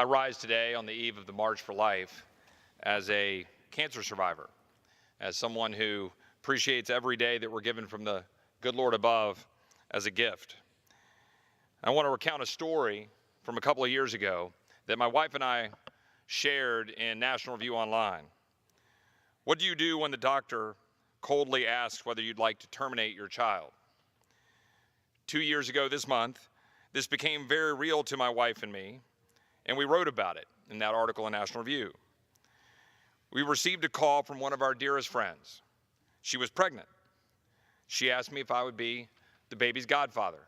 I rise today on the eve of the March for Life as a cancer survivor, as someone who appreciates every day that we're given from the good Lord above as a gift. I want to recount a story from a couple of years ago that my wife and I shared in National Review Online. What do you do when the doctor coldly asks whether you'd like to terminate your child? 2 years ago this month, this became very real to my wife and me, and we wrote about it in that article in National Review. We received a call from one of our dearest friends. She was pregnant. She asked me if I would be the baby's godfather.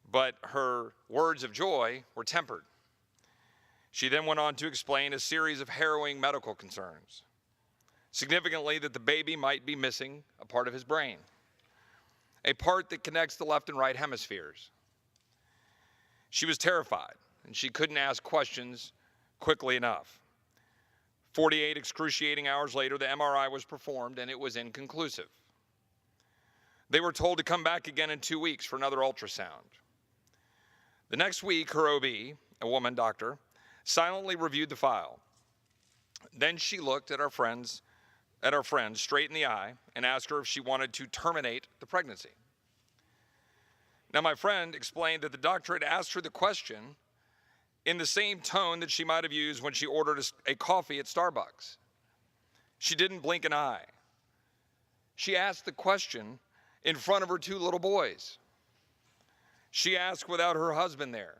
But her words of joy were tempered. She then went on to explain a series of harrowing medical concerns. Significantly, that the baby might be missing a part of his brain, a part that connects the left and right hemispheres. She was terrified, and she couldn't ask questions quickly enough. 48 excruciating hours later, the MRI was performed, and it was inconclusive. They were told to come back again in 2 weeks for another ultrasound. The next week, her OB, a woman doctor, silently reviewed the file. Then she looked at our friend straight in the eye and asked her if she wanted to terminate the pregnancy. Now, my friend explained that the doctor had asked her the question in the same tone that she might have used when she ordered a coffee at Starbucks. She didn't blink an eye. She asked the question in front of her 2 little boys. She asked without her husband there.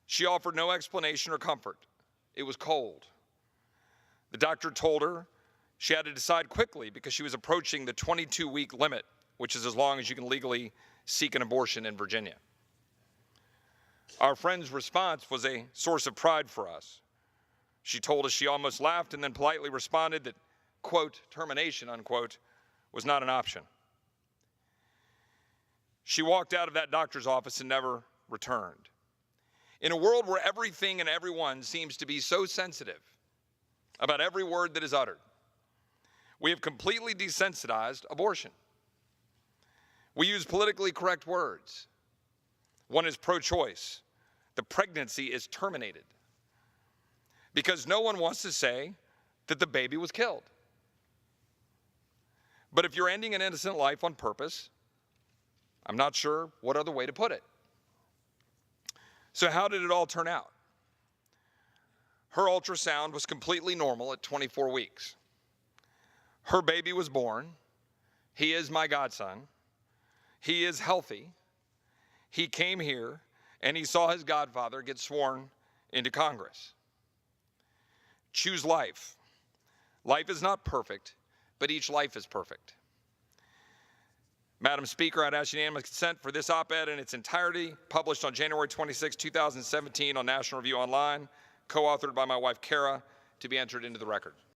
She offered no explanation or comfort. It was cold. The doctor told her she had to decide quickly because she was approaching the 22-week limit, which is as long as you can legally seek an abortion in Virginia. Our friend's response was a source of pride for us. She told us she almost laughed and then politely responded that, quote, termination, unquote, was not an option. She walked out of that doctor's office and never returned. In a world where everything and everyone seems to be so sensitive about every word that is uttered, we have completely desensitized abortion. We use politically correct words. One is pro-choice. The pregnancy is terminated because no one wants to say that the baby was killed. But if you're ending an innocent life on purpose, I'm not sure what other way to put it. So how did it all turn out? Her ultrasound was completely normal at 24 weeks. Her baby was born. He is my godson. He is healthy. He came here and he saw his godfather get sworn into Congress. Choose life. Life is not perfect, but each life is perfect. Madam Speaker, I'd ask unanimous consent for this op-ed in its entirety, published on January 26, 2017 on National Review Online, co-authored by my wife, Kara, to be entered into the record.